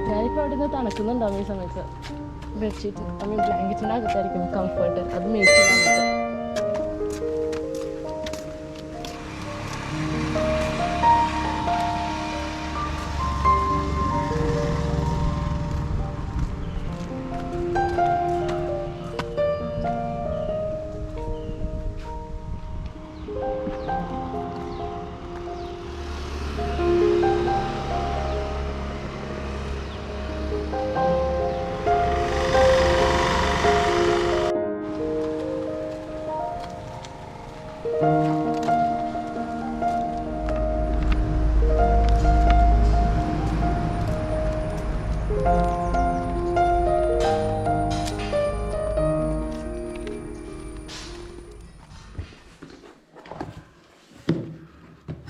ഞാനിപ്പോൾ അവിടെ നിന്ന് തണുക്കുന്നുണ്ടാവും ഈ സമയത്ത്. ബെഡ്ഷീറ്റ് ബ്ലാങ്കറ്റിൻ്റെ അകത്തായിരിക്കും കംഫർട്ട്, അത് മേടിച്ചിട്ട്.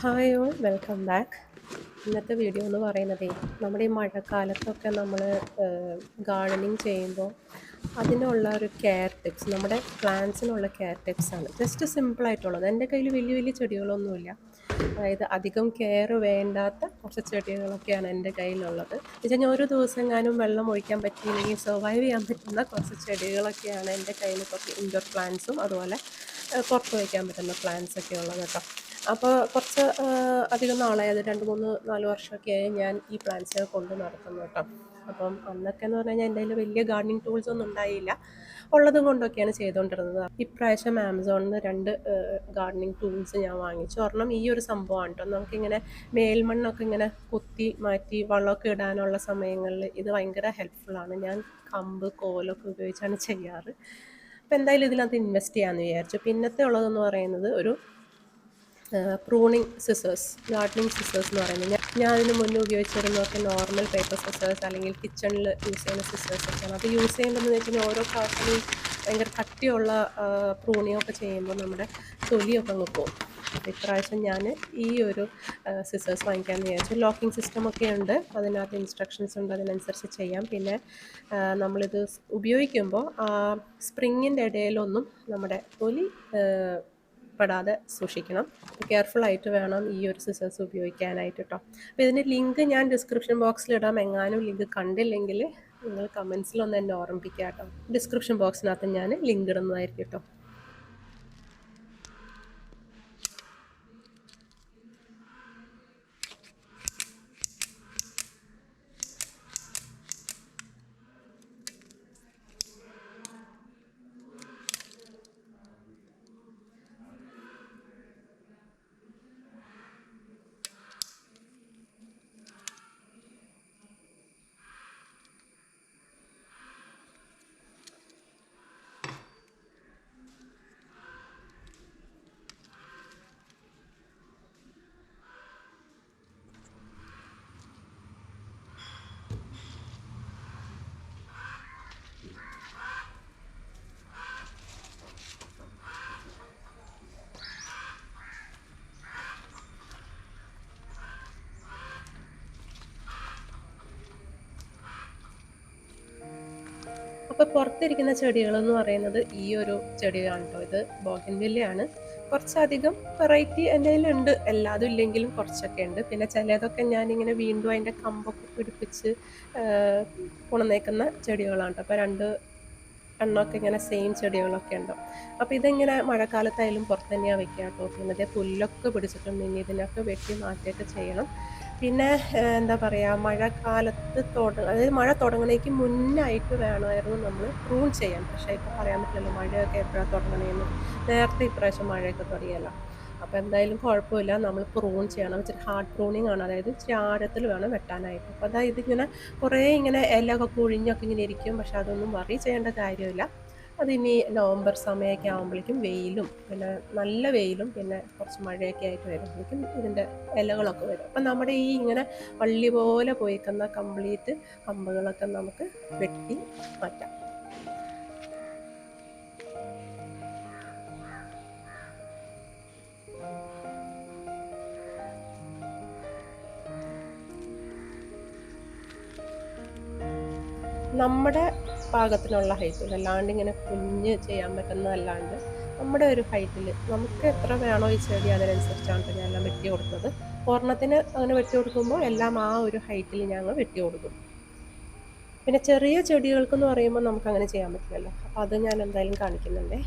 Hi all, welcome back. ഇന്നത്തെ വീഡിയോ എന്ന് പറയുന്നതേ, നമ്മുടെ ഈ മഴക്കാലത്തൊക്കെ നമ്മൾ ഗാർഡനിങ് ചെയ്യുമ്പോൾ അതിനുള്ള ഒരു കെയർ ടിപ്സ്, നമ്മുടെ പ്ലാന്റ്സിനുള്ള കെയർ ടിപ്സാണ്. ജസ്റ്റ് സിമ്പിളായിട്ടുള്ളത്. എൻ്റെ കയ്യിൽ വലിയ വലിയ ചെടികളൊന്നുമില്ല. അതായത് അധികം കെയർ വേണ്ടാത്ത കുറച്ച് ചെടികളൊക്കെയാണ് എൻ്റെ കയ്യിലുള്ളത്. എന്നുവെച്ചാൽ ഞാൻ ഒരു ദിവസം എങ്ങാനും വെള്ളം ഒഴിക്കാൻ പറ്റിയില്ലെങ്കിൽ സർവൈവ് ചെയ്യാൻ പറ്റുന്ന കുറച്ച് ചെടികളൊക്കെയാണ് എൻ്റെ കയ്യിൽ. കുറച്ച് ഇൻഡോർ പ്ലാന്റ്സും അതുപോലെ പുറത്ത് വയ്ക്കാൻ പറ്റുന്ന പ്ലാന്റ്സൊക്കെ ഉള്ളത് കേട്ടോ. അപ്പോൾ കുറച്ച് അധികം നാളായി, അത് 2, 3, 4 വർഷമൊക്കെയായി ഞാൻ ഈ പ്ലാന്റ്സ് കൊണ്ട് നടക്കുന്നു കേട്ടോ. അപ്പം അന്നൊക്കെ എന്ന് പറഞ്ഞു കഴിഞ്ഞാൽ എൻ്റെ കയ്യിൽ വലിയ ഗാർഡനിങ് ടൂൾസ് ഒന്നും ഉണ്ടായില്ല, ഉള്ളതും കൊണ്ടൊക്കെയാണ് ചെയ്തുകൊണ്ടിരുന്നത്. ഇപ്രാവശ്യം ആമസോണിൽ നിന്ന് 2 ഗാർഡനിങ് ടൂൾസ് ഞാൻ വാങ്ങിച്ചു. ഒരെണ്ണം ഈ ഒരു സംഭവമാണ് കേട്ടോ. നമുക്കിങ്ങനെ മേൽമണ്ണൊക്കെ ഇങ്ങനെ കുത്തി മാറ്റി വളമൊക്കെ ഇടാനുള്ള സമയങ്ങളിൽ ഇത് ഭയങ്കര ഹെൽപ്ഫുള്ളാണ്. ഞാൻ കമ്പ് കോലൊക്കെ ഉപയോഗിച്ചാണ് ചെയ്യാറ്. അപ്പോൾ എന്തായാലും ഇതിനകത്ത് ഇൻവെസ്റ്റ് ചെയ്യാമെന്ന് വിചാരിച്ചു. പിന്നത്തെ ഉള്ളതെന്ന് പറയുന്നത് ഒരു പ്രൂണിങ് സിസേഴ്സ്, ഗാർഡനിങ് സിസേഴ്സ് എന്ന് പറയുന്നത്. ഞാൻ അതിന് മുന്നേ ഉപയോഗിച്ചിരുന്നതൊക്കെ നോർമൽ പേപ്പർ സിസേഴ്സ് അല്ലെങ്കിൽ കിച്ചണിൽ യൂസ് ചെയ്യുന്ന സിസേഴ്സൊക്കെയാണ്. അത് യൂസ് ചെയ്യേണ്ടതെന്ന് വെച്ച് കഴിഞ്ഞാൽ ഓരോ പ്രാവശ്യവും ഭയങ്കര കട്ടിയുള്ള പ്രൂണിങ്ങൊക്കെ ചെയ്യുമ്പോൾ നമ്മുടെ തൊലിയൊക്കെ അങ്ങ് പോകും. അപ്പോൾ ഇപ്രാവശ്യം ഞാൻ ഈ ഒരു സിസേഴ്സ് വാങ്ങിക്കാമെന്ന് വിചാരിച്ചു. ലോക്കിംഗ് സിസ്റ്റമൊക്കെ ഉണ്ട്, അതിനകത്ത് ഇൻസ്ട്രക്ഷൻസ് ഉണ്ട്, അതിനനുസരിച്ച് ചെയ്യാം. പിന്നെ നമ്മളിത് ഉപയോഗിക്കുമ്പോൾ സ്പ്രിങ്ങിൻ്റെ ഇടയിലൊന്നും നമ്മുടെ തൊലി പെടാതെ സൂക്ഷിക്കണം. കെയർഫുള്ളായിട്ട് വേണം ഈ ഒരു സിസേഴ്സ് ഉപയോഗിക്കാനായിട്ട് കേട്ടോ. അപ്പോൾ ഇതിൻ്റെ ലിങ്ക് ഞാൻ ഡിസ്ക്രിപ്ഷൻ ബോക്സിലിടാം. എങ്ങാനും ലിങ്ക് കണ്ടില്ലെങ്കിൽ നിങ്ങൾ കമൻസിലൊന്ന് എന്നെ ഓർമ്മിപ്പിക്കുക കേട്ടോ. ഡിസ്ക്രിപ്ഷൻ ബോക്സിനകത്ത് ഞാൻ ലിങ്ക് ഇടുന്നതായിരിക്കും കേട്ടോ. അപ്പോൾ പുറത്തിരിക്കുന്ന ചെടികളെന്ന് പറയുന്നത് ഈ ഒരു ചെടിയാണ് കേട്ടോ. ഇത് ബോഗൺവില്ലയാണ്. കുറച്ചധികം വെറൈറ്റി എൻ്റെ കയ്യിലുണ്ട്, എല്ലാതും ഇല്ലെങ്കിലും കുറച്ചൊക്കെ ഉണ്ട്. പിന്നെ ചിലതൊക്കെ ഞാനിങ്ങനെ വീണ്ടും അതിൻ്റെ കമ്പൊക്കെ പിടിപ്പിച്ച് കൊണ്ടുവന്നേക്കുന്ന ചെടികളാണ് കേട്ടോ. അപ്പോൾ 2 എണ്ണമൊക്കെ ഇങ്ങനെ സെയിം ചെടികളൊക്കെ ഉണ്ടാവും. അപ്പോൾ ഇതിങ്ങനെ മഴക്കാലത്തായാലും പുറത്ത് തന്നെയാണ് വെക്കുക കേട്ടോ. പിന്നെ അതേ പുല്ലൊക്കെ പിടിച്ചിട്ടുണ്ട്, ഇനി ഇതിനൊക്കെ വെട്ടി മാറ്റുകയൊക്കെ ചെയ്യണം. പിന്നെ എന്താ പറയുക, മഴക്കാലത്ത് അതായത് മഴ തുടങ്ങണേക്ക് മുന്നായിട്ട് വേണമായിരുന്നു നമ്മൾ പ്രൂൺ ചെയ്യാൻ. പക്ഷേ ഇപ്പോൾ പറയാൻ പറ്റില്ലല്ലോ മഴയൊക്കെ എപ്പോഴാണ് തുടങ്ങണേന്ന്. നേരത്തെ ഇപ്രാവശ്യം മഴയൊക്കെ തുടങ്ങിയല്ലോ. അപ്പോൾ എന്തായാലും കുഴപ്പമില്ല, നമ്മൾ പ്രൂൺ ചെയ്യണം. ഇച്ചിരി ഹാർഡ് പ്രൂണിങ് ആണ്, അതായത് ഇച്ചിരി ആഴത്തിൽ വേണം വെട്ടാനായിട്ട്. അപ്പോൾ അതായത് ഇങ്ങനെ കുറേ ഇങ്ങനെ ഇലയൊക്കെ കുഴിഞ്ഞൊക്കെ ഇങ്ങനെ ഇരിക്കും. പക്ഷെ അതൊന്നും വറി ചെയ്യേണ്ട കാര്യമില്ല. അതിനി നവംബർ സമയമൊക്കെ ആകുമ്പോഴേക്കും വെയിലും, പിന്നെ നല്ല വെയിലും പിന്നെ കുറച്ച് മഴയൊക്കെ ആയിട്ട് വരുമ്പോഴേക്കും ഇതിൻ്റെ ഇലകളൊക്കെ വരും. അപ്പം നമ്മുടെ ഈ ഇങ്ങനെ വള്ളി പോലെ പോയിക്കുന്ന കംപ്ലീറ്റ് കമ്പുകളൊക്കെ നമുക്ക് വെട്ടി മാറ്റാം. നമ്മുടെ പാകത്തിനുള്ള ഹൈറ്റിൽ, അല്ലാണ്ട് ഇങ്ങനെ കുഞ്ഞ് ചെയ്യാൻ പറ്റുന്നതല്ലാണ്ട് നമ്മുടെ ഒരു ഹൈറ്റിൽ നമുക്ക് എത്ര വേണോ ഈ ചെടി അതിനനുസരിച്ചാണ് ഞാൻ എല്ലാം വെട്ടി കൊടുക്കുന്നത്. ഒരെണ്ണത്തിന് അങ്ങനെ വെട്ടി കൊടുക്കുമ്പോൾ എല്ലാം ആ ഒരു ഹൈറ്റിൽ ഞങ്ങൾ വെട്ടി കൊടുക്കും. പിന്നെ ചെറിയ ചെടികൾക്കെന്ന് പറയുമ്പോൾ നമുക്ക് അങ്ങനെ ചെയ്യാൻ പറ്റില്ലല്ലോ. അപ്പോൾ അത് ഞാൻ എന്തായാലും കാണിക്കുന്നുണ്ടേ.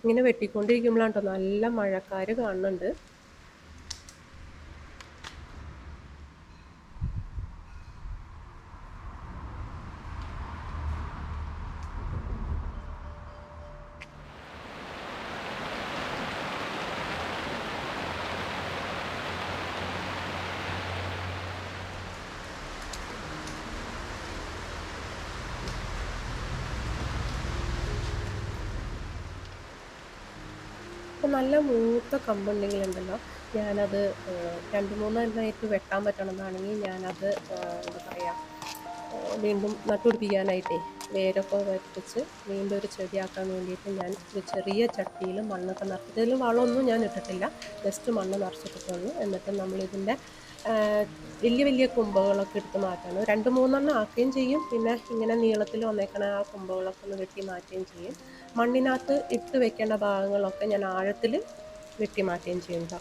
ഇങ്ങനെ വെട്ടിക്കൊണ്ടിരിക്കുമ്പോഴാണ് കേട്ടോ നല്ല മഴക്കാർ കാണുന്നുണ്ട്. അപ്പോൾ നല്ല മൂത്ത കമ്പുണ്ടെങ്കിലുണ്ടല്ലോ, ഞാനത് 2-3 എണ്ണമായിട്ട് വെട്ടാൻ പറ്റണമെന്നാണെങ്കിൽ ഞാനത് എന്താ പറയുക, വീണ്ടും നട്ടുപിടിപ്പിക്കാനായിട്ടേ വേരൊക്കെ വറ്റിച്ച് വീണ്ടും ഒരു ചെടിയാക്കാൻ വേണ്ടിയിട്ട് ഞാൻ ഒരു ചെറിയ ചട്ടിയിൽ മണ്ണൊക്കെ നിറച്ചിട്ട്, ഇതിൽ വളമൊന്നും ഞാൻ ഇട്ടിട്ടില്ല, ജസ്റ്റ് മണ്ണ് നിറച്ചിട്ടിട്ടുള്ളൂ. എന്നിട്ട് നമ്മളിതിൻ്റെ വലിയ വലിയ കൊമ്പുകളൊക്കെ എടുത്ത് മാറ്റാണ്. 2-3 ആക്കുകയും ചെയ്യും. പിന്നെ ഇങ്ങനെ നീളത്തിൽ വന്നേക്കണ ആ കൊമ്പുകളൊക്കെ ഒന്ന് വെട്ടി മാറ്റുകയും ചെയ്യും. മണ്ണിനകത്ത് ഇട്ട് വെക്കേണ്ട ഭാഗങ്ങളൊക്കെ ഞാൻ ആഴത്തിൽ വെട്ടി മാറ്റുകയും ചെയ്യും കേട്ടോ.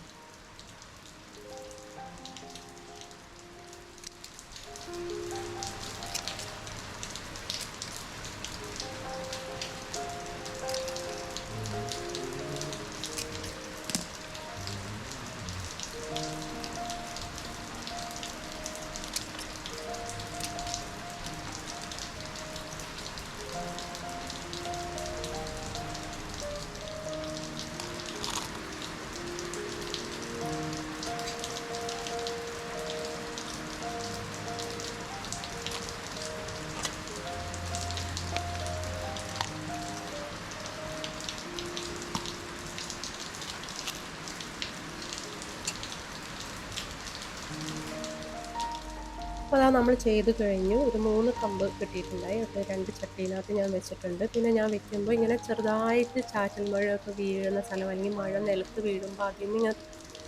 അപ്പോൾ അതാ നമ്മൾ ചെയ്ത് കഴിഞ്ഞു. ഒരു 3 കമ്പ് കിട്ടിയിട്ടുണ്ടായി. അത് 2 ചട്ടിയിനകത്ത് ഞാൻ വെച്ചിട്ടുണ്ട്. പിന്നെ ഞാൻ വെക്കുമ്പോൾ ഇങ്ങനെ ചെറുതായിട്ട് ചാറ്റൽ മഴയൊക്കെ വീഴുന്ന സ്ഥലം, അല്ലെങ്കിൽ മഴ നിലത്ത് വീഴുമ്പോൾ അതിൽ നിന്ന് ഇങ്ങനെ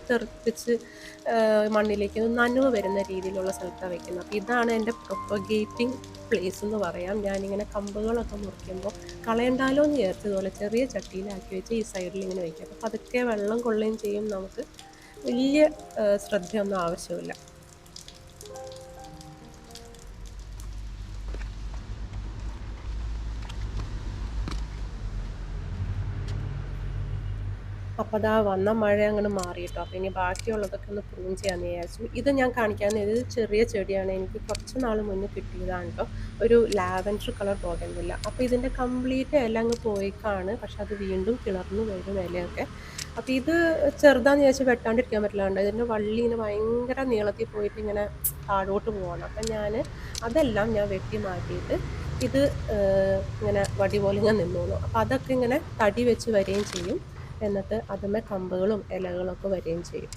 തെറിപ്പിച്ച് മണ്ണിലേക്ക് നനവ് വരുന്ന രീതിയിലുള്ള സ്ഥലത്താണ് വെക്കുന്നത്. അപ്പോൾ ഇതാണ് എൻ്റെ പ്രൊപ്പഗേറ്റിംഗ് പ്ലേസ് എന്ന് പറയാം. ഞാനിങ്ങനെ കമ്പുകളൊക്കെ മുറിക്കുമ്പോൾ കളയണ്ടാലോ എന്ന് വിചാരിച്ചു ഇതുപോലെ ചെറിയ ചട്ടിയിലാക്കി വെച്ച് ഈ സൈഡിൽ ഇങ്ങനെ വയ്ക്കും. അപ്പോൾ അതൊക്കെ വെള്ളം കൊള്ളുകയും ചെയ്യും, നമുക്ക് വലിയ ശ്രദ്ധയൊന്നും ആവശ്യമില്ല. അപ്പോൾ അതാ വന്ന മഴ അങ്ങോട്ട് മാറി കേട്ടോ. അപ്പോൾ ഇനി ബാക്കിയുള്ളതൊക്കെ ഒന്ന് പ്രൂൺ ചെയ്യാമെന്ന് വിചാരിച്ചു. ഇത് ഞാൻ കാണിക്കാൻ, ഇത് ചെറിയ ചെടിയാണ്, എനിക്ക് കുറച്ച് നാൾ മുന്നേ കിട്ടിയതാണ് കേട്ടോ. ഒരു ലാവൻഡർ കളർ ബോഗൺവില്ല. അപ്പോൾ ഇതിൻ്റെ കംപ്ലീറ്റ് ഇല അങ്ങ് പോയിക്കാണ്, പക്ഷെ അത് വീണ്ടും കിളർന്ന് വരും ഇലയൊക്കെ. അപ്പോൾ ഇത് ചെറുതാന്ന് വിചാരിച്ച് വെട്ടാണ്ടിരിക്കാൻ പറ്റില്ലാണ്ട് ഇതിൻ്റെ വള്ളി ഇങ്ങനെ ഭയങ്കര നീളത്തിൽ പോയിട്ട് ഇങ്ങനെ താഴോട്ട് പോകണം. അപ്പം അതെല്ലാം ഞാൻ വെട്ടി മാറ്റിയിട്ട് ഇത് ഇങ്ങനെ വടി പോലെ ഇങ്ങനെ നിന്നോളൂ. അപ്പോൾ അതൊക്കെ ഇങ്ങനെ തടി വെച്ച് വരികയും ചെയ്യും. എന്നിട്ട് അതുമേ കമ്പുകളും ഇലകളൊക്കെ വരികയും ചെയ്യും.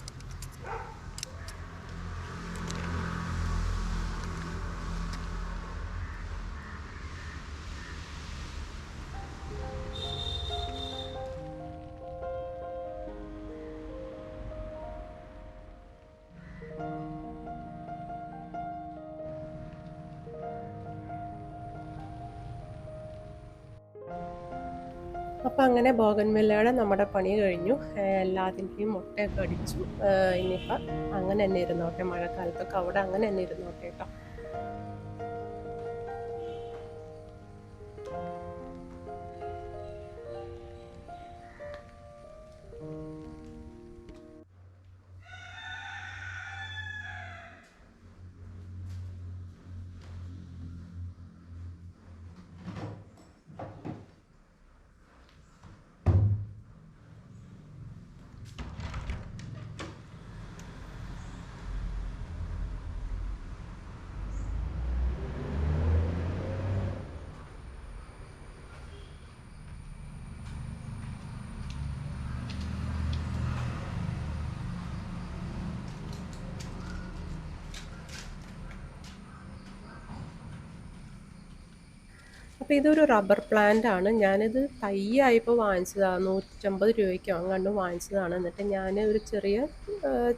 അപ്പം അങ്ങനെ ബോഗൺവില്ലയുടെ നമ്മുടെ പണി കഴിഞ്ഞു. എല്ലാത്തിൻ്റെയും മുട്ടയൊക്കെ അടിച്ചു. ഇനിയിപ്പം അങ്ങനെ തന്നെ ഇരുന്നോട്ടെ, മഴക്കാലത്തൊക്കെ അവിടെ അങ്ങനെ തന്നെ ഇരുന്നോട്ടെ കേട്ടോ. അപ്പോൾ ഇതൊരു റബ്ബർ പ്ലാന്റ് ആണ്. ഞാനിത് തൈയായപ്പോൾ വാങ്ങിച്ചതാണ്, 150 രൂപയ്ക്കോ അങ്ങാണ്ട് വാങ്ങിച്ചതാണ്. എന്നിട്ട് ഞാൻ ഒരു ചെറിയ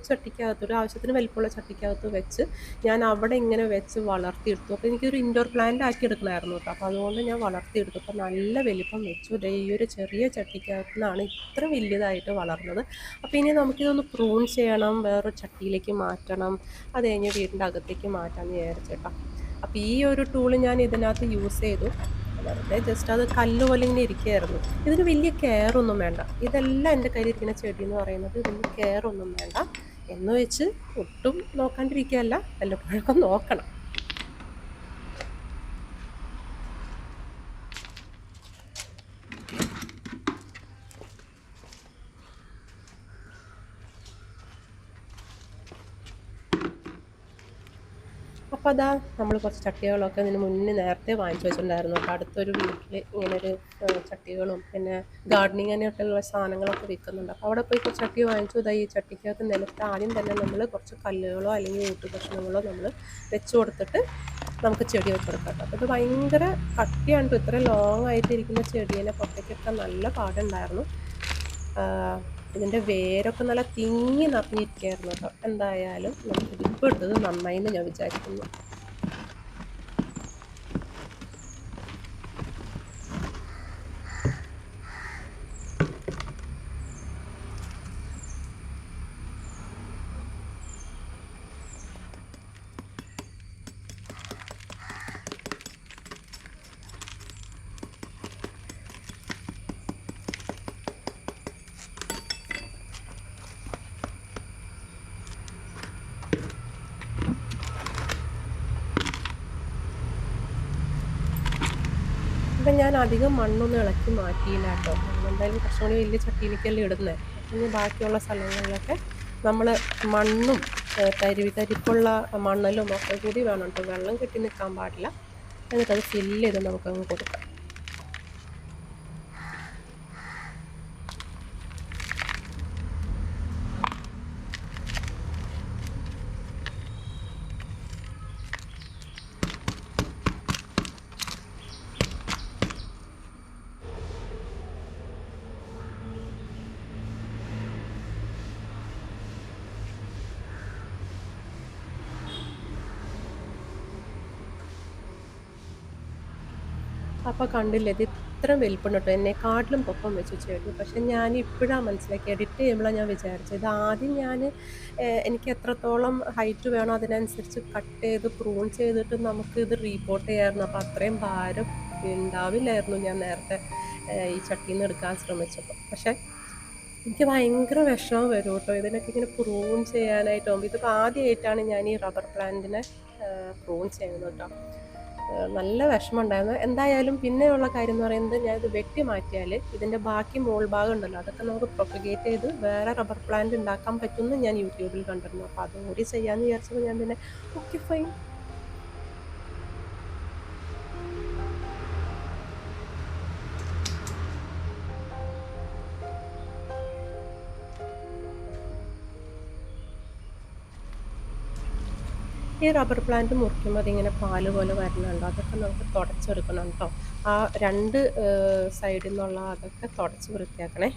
ചട്ടിക്കകത്ത്, ഒരു ആവശ്യത്തിന് വലിപ്പമുള്ള ചട്ടിക്കകത്ത് വെച്ച് ഞാൻ അവിടെ ഇങ്ങനെ വെച്ച് വളർത്തിയെടുത്തു. അപ്പോൾ എനിക്കൊരു ഇൻഡോർ പ്ലാന്റ് ആക്കി എടുക്കണമായിരുന്നു കേട്ടോ. അപ്പോൾ അതുകൊണ്ട് ഞാൻ വളർത്തിയെടുത്തു. അപ്പോൾ നല്ല വലിപ്പം വെച്ചു. ദേ ഈ ഒരു ചെറിയ ചട്ടിക്കകത്ത് നിന്നാണ് ഇത്ര വലിയതായിട്ട് വളർന്നത്. അപ്പോൾ ഇനി നമുക്കിതൊന്ന് പ്രൂൺ ചെയ്യണം, വേറൊരു ചട്ടിയിലേക്ക് മാറ്റണം, അത് കഴിഞ്ഞ് വീടിൻ്റെ അകത്തേക്ക് മാറ്റാമെന്ന് വിചാരിച്ചേട്ടോ. അപ്പോൾ ഈ ഒരു ടൂള് ഞാൻ ഇതിനകത്ത് യൂസ് ചെയ്തു. വെറുതെ ജസ്റ്റ് അത് കല്ല് പോലെ ഇങ്ങനെ ഇരിക്കുകയായിരുന്നു. ഇതിന് വലിയ കെയർ ഒന്നും വേണ്ട. ഇതെല്ലാം എൻ്റെ കയ്യിലിരിക്കുന്ന ചെടി എന്ന് പറയുന്നത് വലിയ കെയർ ഒന്നും വേണ്ട എന്ന് വെച്ച് ഒട്ടും നോക്കാണ്ടിരിക്കുകയല്ല, വല്ലപ്പോഴൊക്കെ നോക്കണം. അപ്പോൾ അതാ നമ്മൾ കുറച്ച് ചട്ടികളൊക്കെ ഇതിന് മുന്നേ നേരത്തെ വാങ്ങിച്ചു വെച്ചിട്ടുണ്ടായിരുന്നു. അപ്പോൾ അടുത്തൊരു വീട്ടിൽ ഇങ്ങനൊരു ചട്ടികളും പിന്നെ ഗാർഡനിങ്ങിനായിട്ടുള്ള സാധനങ്ങളൊക്കെ വിൽക്കുന്നുണ്ട്. അപ്പോൾ അവിടെ പോയി കുറച്ച് ചട്ടി വാങ്ങിച്ചു. ഇതാ ഈ ചട്ടിക്കകത്ത് നിലത്ത് ആദ്യം തന്നെ നമ്മൾ കുറച്ച് കല്ലുകളോ അല്ലെങ്കിൽ ഊട്ട് കഷ്ണങ്ങളോ നമ്മൾ വെച്ച് കൊടുത്തിട്ട് നമുക്ക് ചെടി വെച്ച് കൊടുക്കാം. അപ്പോൾ ഇത് ഭയങ്കര കട്ടിയാണ്. ഇത്ര ലോങ് ആയിട്ടിരിക്കുന്ന ചെടീനെ പുറത്തേക്കൊക്കെ നല്ല പാടുണ്ടായിരുന്നു. ഇതിൻ്റെ വേരൊക്കെ നല്ല തിങ്ങി നിറഞ്ഞിരിക്കുകയായിരുന്നു കേട്ടോ. എന്തായാലും നമുക്ക് ഇപ്പോൾ ഇട്ടത് നന്നായി എന്ന് ഞാൻ വിചാരിക്കുന്നു. അപ്പം ഞാൻ അധികം മണ്ണൊന്നും ഇളക്കി മാറ്റിയില്ല കേട്ടോ. എന്തായാലും കുറച്ചും കൂടി വലിയ ചട്ടിയിലേക്കല്ലേ ഇടുന്നത്. പിന്നെ ബാക്കിയുള്ള സ്ഥലങ്ങളിലൊക്കെ നമ്മൾ മണ്ണും തരിപ്പുള്ള മണ്ണലും ഒക്കെ കൂടി വേണം കേട്ടോ. വെള്ളം കെട്ടി നിൽക്കാൻ പാടില്ല. എന്നിട്ടത് ഫില്ല് ചെയ്ത് നമുക്കങ്ങ് കൊടുക്കാം. അപ്പോൾ കണ്ടില്ലേ, ഇത് ഇത്ര വലിപ്പം കേട്ടോ. എന്നെക്കാട്ടിലും പൊക്കം വെച്ച് ചെടി. പക്ഷെ ഞാൻ ഇപ്പോഴാണ് മനസ്സിലാക്കി, എഡിറ്റ് ചെയ്യുമ്പോഴാണ് ഞാൻ വിചാരിച്ചത്. ഇത് ആദ്യം ഞാൻ എനിക്ക് എത്രത്തോളം ഹൈറ്റ് വേണോ അതിനനുസരിച്ച് കട്ട് ചെയ്ത് പ്രൂൺ ചെയ്തിട്ട് നമുക്ക് ഇത് റീപോർട്ട് ചെയ്യാമായിരുന്നു. അപ്പോൾ അത്രയും ഭാരം ഉണ്ടാവില്ലായിരുന്നു ഞാൻ നേരത്തെ ഈ ചട്ടിയിൽ നിന്ന് എടുക്കാൻ ശ്രമിച്ചപ്പോൾ. പക്ഷേ എനിക്ക് ഭയങ്കര വിഷമം വരും കേട്ടോ ഇതിനൊക്കെ ഇങ്ങനെ പ്രൂൺ ചെയ്യാനായിട്ടാകുമ്പോൾ. ഇതിപ്പോൾ ആദ്യമായിട്ടാണ് ഞാൻ ഈ റബ്ബർ പ്ലാന്റിനെ പ്രൂൺ ചെയ്യുന്നത് കേട്ടോ. നല്ല വിഷമമുണ്ടായിരുന്നു. എന്തായാലും പിന്നെയുള്ള കാര്യം എന്ന് പറയുന്നത്, ഞാനിത് വെട്ടി മാറ്റിയാൽ ഇതിൻ്റെ ബാക്കി മോൾ ഭാഗം ഉണ്ടല്ലോ, അതൊക്കെ നമുക്ക് പ്രൊപ്പഗേറ്റ് ചെയ്ത് വേറെ റബ്ബർ പ്ലാന്റ് ഉണ്ടാക്കാൻ പറ്റുമെന്ന് ഞാൻ യൂട്യൂബിൽ കണ്ടിരുന്നു. അപ്പോൾ അതും കൂടി ചെയ്യാമെന്ന് വിചാരിച്ചപ്പോൾ ഞാൻ പിന്നെ ഓക്കെ ഫൈൻ. ഈ റബ്ബർ പ്ലാന്റ് മുറിക്കുമ്പോൾ അതിങ്ങനെ പാല് പോലെ വരുന്നുണ്ടോ, അതൊക്കെ നമുക്ക് തുടച്ചെടുക്കണം കേട്ടോ. ആ രണ്ട് സൈഡിൽ നിന്നുള്ള അതൊക്കെ തുടച്ച് വൃത്തിയാക്കണേ.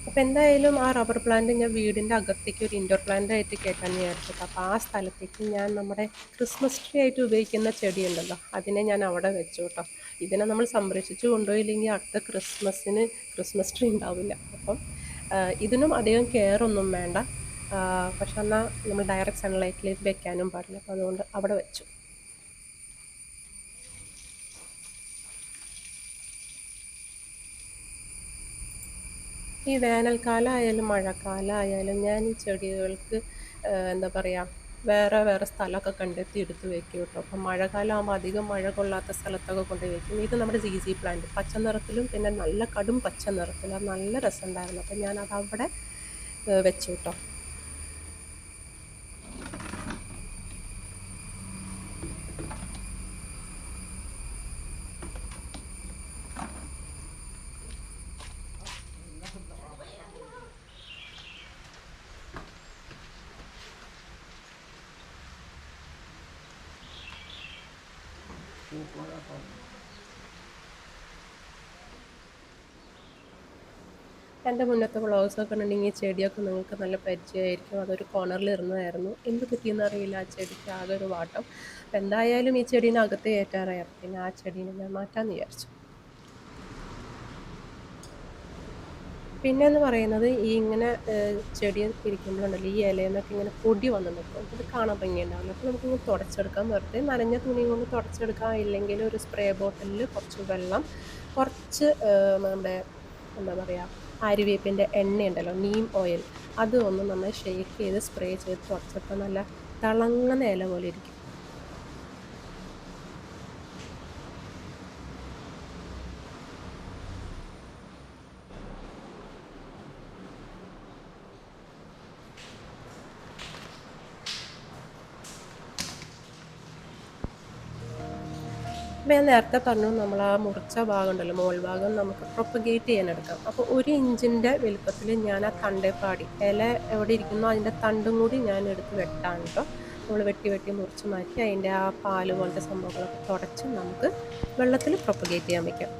അപ്പോൾ എന്തായാലും ആ റബ്ബർ പ്ലാന്റ് ഞാൻ വീടിൻ്റെ അകത്തേക്ക് ഒരു ഇൻഡോർ പ്ലാന്റ് ആയിട്ട് കയറ്റാൻ വിചാരിച്ചിട്ട്, അപ്പോൾ ആ സ്ഥലത്തേക്ക് ഞാൻ നമ്മുടെ ക്രിസ്മസ് ട്രീ ആയിട്ട് ഉപയോഗിക്കുന്ന ചെടി ഉണ്ടല്ലോ, അതിനെ ഞാൻ അവിടെ വെച്ചു കേട്ടോ. ഇതിനെ നമ്മൾ സംരക്ഷിച്ച് കൊണ്ടുപോയില്ലെങ്കിൽ അടുത്ത ക്രിസ്മസിന് ക്രിസ്മസ് ട്രീ ഉണ്ടാവില്ല. അപ്പം ഇതിനും അധികം കെയർ ഒന്നും വേണ്ട. പക്ഷെ എന്നാൽ നമ്മൾ ഡയറക്റ്റ് സൺലൈറ്റിലേക്ക് വെക്കാനും പാടില്ല. അപ്പോൾ അതുകൊണ്ട് അവിടെ വെച്ചു. ഈ വേനൽക്കാലം ആയാലും മഴക്കാലം ആയാലും ഞാൻ ഈ ചെടികൾക്ക് എന്താ പറയുക, വേറെ വേറെ സ്ഥലമൊക്കെ കണ്ടെത്തി എടുത്ത് വെക്കും കേട്ടോ. അപ്പം മഴക്കാലം ആകുമ്പോൾ അധികം മഴ കൊള്ളാത്ത സ്ഥലത്തൊക്കെ കൊണ്ടുപോയി വെക്കും. ഇത് നമ്മുടെ സി പ്ലാന്റ് പച്ച നിറത്തിലും പിന്നെ നല്ല കടും പച്ച നിറത്തിലും, അത് നല്ല രസമുണ്ടായിരുന്നു. അപ്പം ഞാനത് അവിടെ വെച്ചു കേട്ടോ. എൻ്റെ മുന്നത്തെ വ്ളോഗ്സൊക്കെ ഉണ്ടെങ്കിൽ ഈ ചെടിയൊക്കെ നിങ്ങൾക്ക് നല്ല പരിചയമായിരിക്കും. അതൊരു കോർണറിൽ ഇരുന്നതായിരുന്നു. എന്ത് പറ്റിയെന്ന് അറിയില്ല, ആ ചെടിക്ക് ആകെ ഒരു വാട്ടം. അപ്പം എന്തായാലും ഈ ചെടീനെ അകത്ത് കയറ്റാറായിരുന്നു. പിന്നെ ആ ചെടീനെ ഞാൻ മാറ്റാമെന്ന് വിചാരിച്ചു. പിന്നെയെന്ന് പറയുന്നത്, ഈ ഇങ്ങനെ ചെടി ഇരിക്കുമ്പോഴുണ്ടല്ലോ, ഈ ഇലയിൽ നിന്നൊക്കെ ഇങ്ങനെ പൊടി വന്ന് നിൽക്കും. ഇത് കാണാൻ ഭംഗിയുണ്ടാവില്ല. അപ്പോൾ നമുക്കിങ്ങനെ തുടച്ചെടുക്കാം. വെറുതെ നനഞ്ഞ തുണി കൊണ്ട് തുടച്ചെടുക്കാം. ഇല്ലെങ്കിൽ ഒരു സ്പ്രേ ബോട്ടിലിൽ കുറച്ച് വെള്ളം, കുറച്ച് നമ്മുടെ എന്താ പറയുക, ആര്യവേപ്പിൻ്റെ എണ്ണയുണ്ടല്ലോ, നീം ഓയിൽ, അത് ഒന്ന് നമ്മൾ ഷെയ്ക്ക് ചെയ്ത് സ്പ്രേ ചെയ്ത് തുടച്ചപ്പോൾ നല്ല തിളങ്ങുന്ന ഇല പോലെ ഇരിക്കും. അപ്പോൾ ഞാൻ നേരത്തെ പറഞ്ഞു, നമ്മൾ ആ മുറിച്ച ഭാഗം ഉണ്ടല്ലോ, മോൾ ഭാഗം നമുക്ക് പ്രൊപ്പഗേറ്റ് ചെയ്യാനെടുക്കാം. അപ്പോൾ 1 ഇഞ്ചിൻ്റെ വലുപ്പത്തിൽ ഞാൻ ആ തണ്ടേപ്പാടി, ഇല എവിടെ ഇരിക്കുന്നോ അതിൻ്റെ തണ്ടും കൂടി ഞാൻ എടുത്ത് വെട്ടാണ് കേട്ടോ. നമ്മൾ വെട്ടി വെട്ടി മുറിച്ച് മാറ്റി അതിൻ്റെ ആ പാല് പോലത്തെ സംഭവങ്ങളൊക്കെ തുടച്ച് നമുക്ക് വെള്ളത്തിൽ പ്രൊപ്പഗേറ്റ് ചെയ്യാൻ വയ്ക്കാം.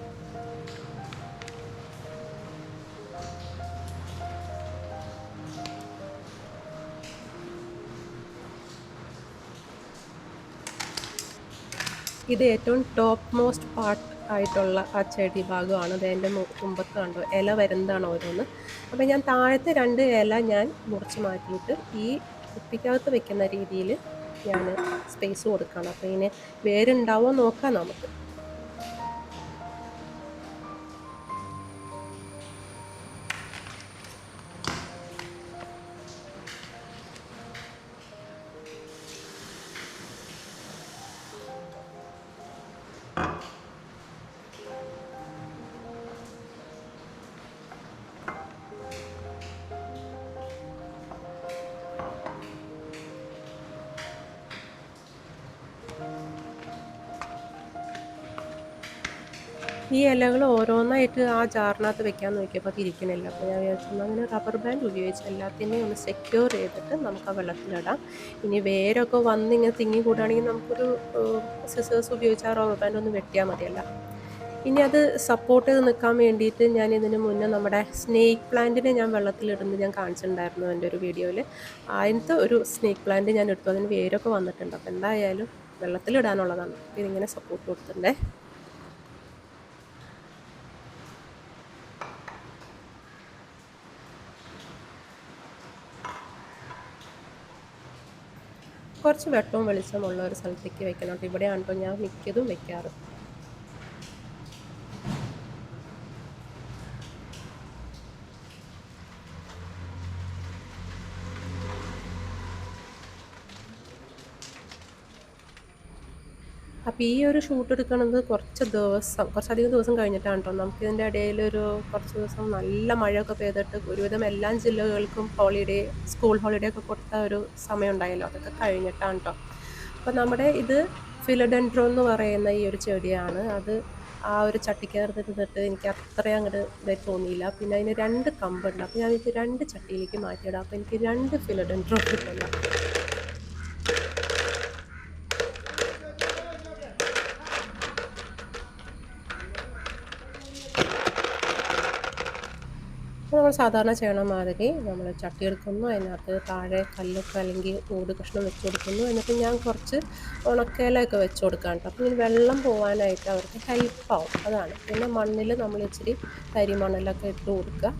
ഇത് ഏറ്റവും ടോപ്പ് മോസ്റ്റ് പാർട്ട് ആയിട്ടുള്ള ആ ചെടി ഭാഗമാണ്. അത് എൻ്റെ തുമ്പത്ത് കണ്ടോ, ഇല വരുന്നതാണ് ഓരോന്ന്. അപ്പോൾ ഞാൻ താഴത്തെ 2 ഇല ഞാൻ മുറിച്ച് മാറ്റിയിട്ട് ഈ കുപ്പിക്കകത്ത് വെക്കുന്ന രീതിയിൽ ഞാൻ സ്പേസ് കൊടുക്കുകയാണ്. അപ്പോൾ ഇതിന് വേരുണ്ടാവുമോ നോക്കാം നമുക്ക്. ഈ ഇലകൾ ഓരോന്നായിട്ട് ആ ജാറിനകത്ത് വെക്കാൻ നോക്കിയപ്പോൾ അത് ഇരിക്കണില്ല. അപ്പോൾ ഞാൻ വിചാരിച്ചു അങ്ങനെ റബ്ബർ ബാൻഡ് ഉപയോഗിച്ച് എല്ലാത്തിനെയും ഒന്ന് സെക്യൂർ ചെയ്തിട്ട് നമുക്ക് ആ വെള്ളത്തിലിടാം. ഇനി വേരൊക്കെ വന്ന് ഇങ്ങനെ തിങ്ങി കൂടുകയാണെങ്കിൽ നമുക്കൊരു സിസേഴ്സ് ഉപയോഗിച്ച് ആ റബ്ബർ ബാൻഡ് ഒന്ന് വെട്ടിയാൽ മതിയല്ല. ഇനി അത് സപ്പോർട്ട് ചെയ്ത് നിൽക്കാൻ വേണ്ടിയിട്ട് ഞാൻ ഇതിന് മുന്നേ നമ്മുടെ സ്നേക്ക് പ്ലാന്റിനെ ഞാൻ വെള്ളത്തിലിടുന്നത് ഞാൻ കാണിച്ചിട്ടുണ്ടായിരുന്നു എൻ്റെ ഒരു വീഡിയോയിൽ. അതിനകത്ത് ഒരു സ്നേക്ക് പ്ലാന്റ് ഞാൻ എടുത്തു. അതിന് വേരൊക്കെ വന്നിട്ടുണ്ട്. അപ്പോൾ എന്തായാലും വെള്ളത്തിലിടാനുള്ളതാണ്. അപ്പോൾ ഇതിങ്ങനെ സപ്പോർട്ട് കൊടുത്തിട്ടുണ്ടേ. കുറച്ച് വെട്ടവും വെളിച്ചമുള്ള ഒരു സ്ഥലത്തേക്ക് വെക്കണം. ഇവിടെയാണ് കേട്ടോ ഞാൻ മിക്കതും വെക്കാറ്. അപ്പോൾ ഈ ഒരു ഷൂട്ട് എടുക്കുന്നത് കുറച്ചധികം ദിവസം കഴിഞ്ഞിട്ടാണ് കേട്ടോ. നമുക്കിതിൻ്റെ ഇടയിലൊരു കുറച്ച് ദിവസം നല്ല മഴയൊക്കെ പെയ്തിട്ട് ഒരുവിധം എല്ലാ ജില്ലകൾക്കും സ്കൂൾ ഹോളിഡേ ഒക്കെ കൊടുത്ത ഒരു സമയം ഉണ്ടായല്ലോ, അതൊക്കെ കഴിഞ്ഞിട്ടാണ് കേട്ടോ. അപ്പോൾ നമ്മുടെ ഇത് ഫിലഡെൻഡ്രോൺ എന്ന് പറയുന്ന ഈ ഒരു ചെടിയാണ്. അത് ആ ഒരു ചട്ടിക്കകത്തിരുന്നിട്ട് എനിക്ക് അത്രയും അങ്ങോട്ട് ഇതായി തോന്നിയില്ല. പിന്നെ അതിന് 2 കമ്പുണ്ട്. അപ്പോൾ ഞാൻ ഇത് 2 ചട്ടിയിലേക്ക് മാറ്റിയിടാം. അപ്പോൾ എനിക്ക് 2 ഫിലഡെൻഡ്രോൺ കിട്ടില്ല. അപ്പോൾ നമ്മൾ സാധാരണ ചെയ്യണ മാതിരി നമ്മൾ ചട്ടി എടുക്കുന്നു, അതിനകത്ത് താഴെ കല്ലൊക്കെ അല്ലെങ്കിൽ ഓട് കഷ്ണം വെച്ച് കൊടുക്കുന്നു. എന്നിട്ട് ഞാൻ കുറച്ച് ഉണക്കയിലൊക്കെ വെച്ച് കൊടുക്കാം കേട്ടോ. അപ്പോൾ ഇങ്ങനെ വെള്ളം പോകാനായിട്ട് അവർക്ക് ഹെൽപ്പാവും, അതാണ്. പിന്നെ മണ്ണിൽ നമ്മൾ ഇച്ചിരി കരിമണ്ണലൊക്കെ ഇട്ട് കൊടുക്കുക,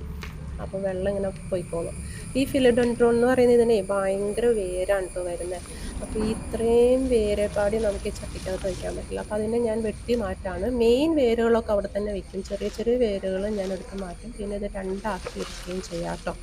അപ്പോൾ വെള്ളം ഇങ്ങനെ പോയിക്കോളും. ഈ ഫിലഡെൻഡ്രോൺ എന്ന് പറയുന്നത് ഇതിനെ ഭയങ്കര വേരാണ് കേട്ടോ വരുന്നത്. അപ്പോൾ ഈ ഇത്രയും വേരെപ്പാടി നമുക്ക് ഈ ചട്ടിക്കകത്ത് വയ്ക്കാൻ പറ്റില്ല. അപ്പോൾ അതിനെ ഞാൻ വെട്ടി മാറ്റാണ്. മെയിൻ വേരുകളൊക്കെ അവിടെ തന്നെ വയ്ക്കും, ചെറിയ ചെറിയ വേരുകൾ ഞാൻ എടുത്ത് മാറ്റും. പിന്നെ ഇത് 2 ആക്കി ഇരിക്കുകയും ചെയ്യാം കേട്ടോ.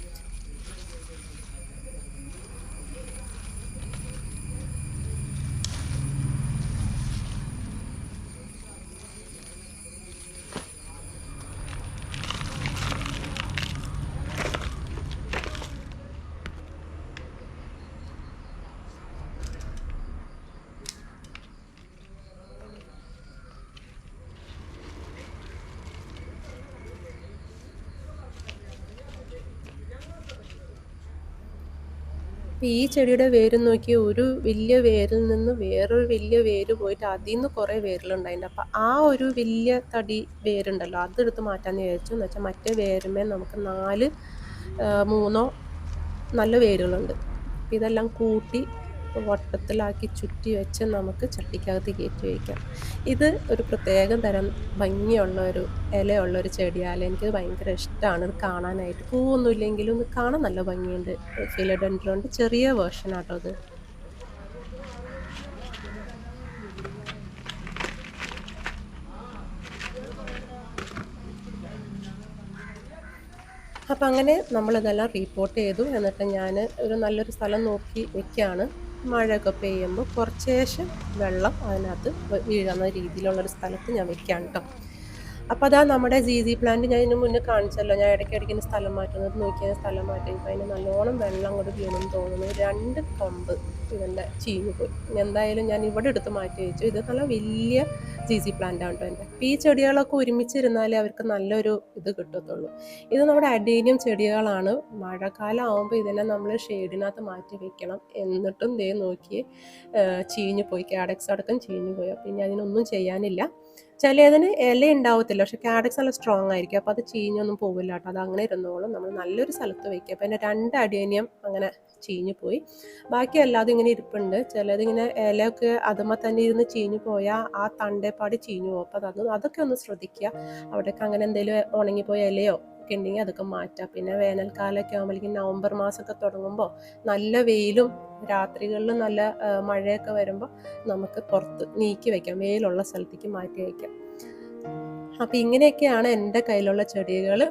ഈ ചെടിയുടെ വേര് നോക്കി, ഒരു വലിയ വേരിൽ നിന്ന് വേറൊരു വലിയ വേര് പോയിട്ട് അതിൽ നിന്ന് കുറേ വേരുകളുണ്ടായിട്ടുണ്ട്. അപ്പോൾ ആ ഒരു വലിയ തടി വേരുണ്ടല്ലോ, അതെടുത്ത് മാറ്റാമെന്ന് വിചാരിച്ചു. എന്ന് വെച്ചാൽ മറ്റേ വേരുമേ നമുക്ക് 3 നല്ല വേരുകളുണ്ട്. അപ്പോൾ ഇതെല്ലാം കൂട്ടി വട്ടത്തിലാക്കി ചുറ്റി വെച്ച് നമുക്ക് ചട്ടിക്കകത്ത് കയറ്റി വയ്ക്കാം. ഇത് ഒരു പ്രത്യേകം തരം ഭംഗിയുള്ള ഒരു ഇലയുള്ളൊരു ചെടിയാൽ എനിക്കത് ഭയങ്കര ഇഷ്ടമാണ്. ഇത് കാണാനായിട്ട് പൂവൊന്നും ഇല്ലെങ്കിലും ഇത് കാണാൻ നല്ല ഭംഗിയുണ്ട്. ഫിലഡെൻഡ്രോണിൻ്റെ ചെറിയ വേർഷനാട്ടോ അത്. അപ്പം അങ്ങനെ നമ്മളിതെല്ലാം റിപ്പോർട്ട് ചെയ്തു. എന്നിട്ട് ഞാൻ ഒരു നല്ലൊരു സ്ഥലം നോക്കി വെക്കുകയാണ്. മഴയൊക്കെ പെയ്യുമ്പോൾ കുറച്ചേശം വെള്ളം അതിനകത്ത് വീഴുന്ന രീതിയിലുള്ളൊരു സ്ഥലത്ത് ഞാൻ വെക്കുകയാണ് കേട്ടോ. അപ്പോൾ അതാ നമ്മുടെ ZZ പ്ലാന്റ് ഞാൻ ഇതിന് മുന്നേ കാണിച്ചല്ലോ. ഞാൻ ഇടയ്ക്കിടയ്ക്ക് സ്ഥലം മാറ്റുന്നത് നോക്കിയാൽ സ്ഥലം മാറ്റി. ഇപ്പോൾ അതിന് നല്ലോണം വെള്ളം അങ്ങോട്ട് വീണെന്ന് തോന്നുന്നു. 2 കൊമ്പ് ഇതിൻ്റെ ചീഞ്ഞു പോയി. എന്തായാലും ഞാൻ ഇവിടെ എടുത്ത് മാറ്റി വെച്ചു. ഇത് നല്ല വലിയ ZZ പ്ലാന്റ് ആണ് കേട്ടോ എൻ്റെ. അപ്പോൾ ഈ ചെടികളൊക്കെ ഒരുമിച്ചിരുന്നാലേ അവർക്ക് നല്ലൊരു ഇത് കിട്ടത്തുള്ളൂ. ഇത് നമ്മുടെ അഡേനിയം ചെടികളാണ്. മഴക്കാലം ആകുമ്പോൾ ഇതിനെ നമ്മൾ ഷെയ്ഡിനകത്ത് മാറ്റി വെക്കണം. എന്നിട്ടും ദേ നോക്കി ചീഞ്ഞു പോയി. കാഡക്സ് അടക്കം ചീഞ്ഞു പോയി. അപ്പോൾ ഇനി അതിനൊന്നും ചെയ്യാനില്ല. ചിലതിന് ഇല ഉണ്ടാവത്തില്ല, പക്ഷെ കാഡക്സ് നല്ല സ്ട്രോങ് ആയിരിക്കും. അപ്പോൾ അത് ചീഞ്ഞൊന്നും പോകില്ല കേട്ടോ. അത് അങ്ങനെ ഇരുന്നോളും. നമ്മൾ നല്ലൊരു സ്ഥലത്ത് വയ്ക്കുക. അപ്പോൾ എൻ്റെ 2 അഡേനിയം അങ്ങനെ ചീഞ്ഞു പോയി. ബാക്കി അല്ലാതെ ഇങ്ങനെ ഇരിപ്പുണ്ട്. ചിലതിങ്ങനെ ഇലയൊക്കെ അതുമ്പോൾ തന്നെ ഇരുന്ന് ചീഞ്ഞു പോയാൽ ആ തണ്ടേപ്പാടി ചീഞ്ഞു പോകും. അപ്പോൾ അതൊക്കെ ഒന്ന് ശ്രദ്ധിക്കുക. അവിടെയൊക്കെ അങ്ങനെ എന്തെങ്കിലും ഉണങ്ങിപ്പോയ ഇലയോ ഒക്കെ ഉണ്ടെങ്കിൽ അതൊക്കെ മാറ്റാം. പിന്നെ വേനൽക്കാലമൊക്കെ ആകുമ്പോഴേക്കും നവംബർ മാസമൊക്കെ തുടങ്ങുമ്പോൾ നല്ല വെയിലും രാത്രികളിൽ നല്ല മഴയൊക്കെ വരുമ്പോൾ നമുക്ക് പുറത്ത് നീക്കി വയ്ക്കാം, വെയിലുള്ള സ്ഥലത്തേക്ക് മാറ്റി വയ്ക്കാം. അപ്പോൾ ഇങ്ങനെയൊക്കെയാണ് എൻ്റെ കയ്യിലുള്ള ചെടികൾ.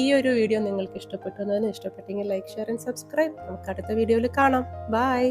ഈ ഒരു വീഡിയോ നിങ്ങൾക്ക് ഇഷ്ടപ്പെട്ടെങ്കിൽ ലൈക്ക്, ഷെയർ ആൻഡ് സബ്സ്ക്രൈബ്. നമുക്ക് അടുത്ത വീഡിയോയിൽ കാണാം. ബൈ.